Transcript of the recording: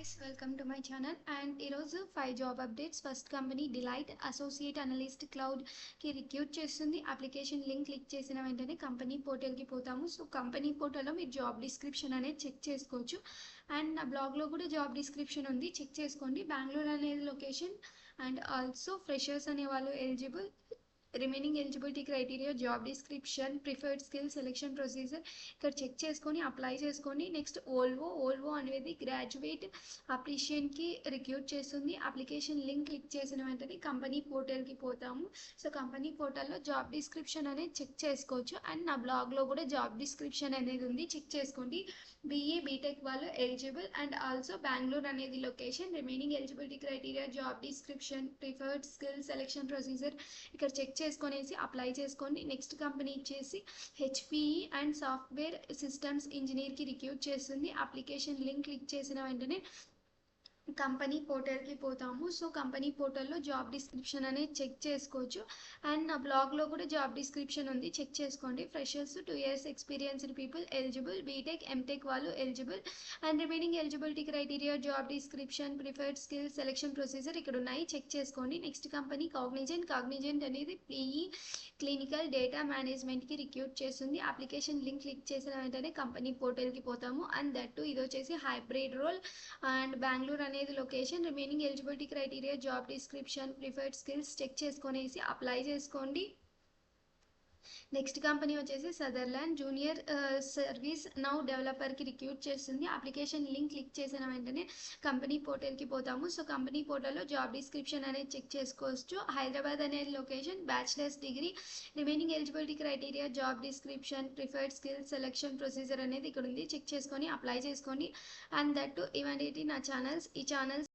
guys, welcome to my channel and ఈరోజు 5 job updates. First company Deloitte associate analyst క్లౌడ్కి recruit చేస్తుంది. Application link click చేసిన వెంటనే company పోర్టల్కి పోతాము. సో కంపెనీ పోర్టల్లో మీరు జాబ్ డిస్క్రిప్షన్ అనేది చెక్ చేసుకోవచ్చు. అండ్ నా బ్లాగ్లో కూడా జాబ్ డిస్క్రిప్షన్ ఉంది, చెక్ చేసుకోండి. బెంగళూరు అనేది లొకేషన్ అండ్ ఆల్సో ఫ్రెషర్స్ అనే వాళ్ళు eligible. Remaining eligibility criteria, job description, preferred skill, selection procedure ఇక్కడ చెక్ చేసుకొని అప్లై చేసుకొని నెక్స్ట్ ఓల్వో అనేది గ్రాడ్యుయేట్ అప్లిషియన్కి రిక్రూట్ చేస్తుంది. అప్లికేషన్ లింక్ క్లిక్ చేసిన వెంటనే కంపెనీ పోర్టల్కి పోతాము. సో కంపెనీ పోర్టల్లో జాబ్ డిస్క్రిప్షన్ అనేది చెక్ చేసుకోవచ్చు. అండ్ నా బ్లాగ్లో కూడా జాబ్ డిస్క్రిప్షన్ అనేది ఉంది, చెక్ చేసుకోండి. బీఈ బీటెక్ వాళ్ళు ఎలిజిబుల్ అండ్ ఆల్సో బెంగళూరు అనేది location. Remaining eligibility criteria, job description, preferred skill, selection procedure ఇక్కడ చెక్ చేసుకొనేసి అప్లై చేసుకోండి. నెక్స్ట్ కంపెనీ వచ్చేసి హెచ్పిఈ అండ్ సాఫ్ట్వేర్ సిస్టమ్స్ ఇంజనీర్కి రిక్రూట్ చేస్తుంది. అప్లికేషన్ లింక్ క్లిక్ చేసిన వెంటనే కంపెనీ పోర్టల్కి పోతాము. సో కంపెనీ పోర్టల్లో జాబ్ డిస్క్రిప్షన్ అనేది చెక్ చేసుకోవచ్చు. అండ్ నా బ్లాగ్లో కూడా జాబ్ డిస్క్రిప్షన్ ఉంది, చెక్ చేసుకోండి. Freshers 2 years experienced people eligible, B Tech M Tech వాళ్ళు eligible. And remaining eligibility criteria, job description, preferred skills, selection procedure ఇక్కడ ఉన్నాయి, చెక్ చేసుకోండి. నెక్స్ట్ కంపెనీ కాగ్నిజెంట్ అనేది పీఈ క్లినికల్ డేటా మేనేజ్మెంట్కి రిక్రూట్ చేస్తుంది. అప్లికేషన్ లింక్ క్లిక్ చేసిన వెంటనే కంపెనీ పోర్టల్కి పోతాము. అండ్ దట్ ఇది వచ్చేసి హైబ్రిడ్ రోల్ అండ్ బెంగళూరు అనేది location. Remaining eligibility criteria, job description, preferred skills check చేసుకొనేసి అప్లై చేసుకోండి. నెక్స్ట్ కంపెనీ వచ్చేసి సదర్లాండ్ జూనియర్ సర్వీస్ నౌ డెవలపర్కి రిక్రూట్ చేస్తుంది. అప్లికేషన్ లింక్ క్లిక్ చేసిన వెంటనే కంపెనీ పోర్టల్కి పోతాము. సో కంపెనీ పోర్టల్లో జాబ్ డిస్క్రిప్షన్ అనేది చెక్ చేసుకోవచ్చు. హైదరాబాద్ అనేది location, bachelor's degree. Remaining eligibility criteria, job description, preferred skills, selection procedure అనేది ఇక్కడ ఉంది, చెక్ చేసుకొని అప్లై చేసుకోండి. అండ్ దట్ ఇవన్నీ నా ఛానల్స్. ఈ ఛానల్స్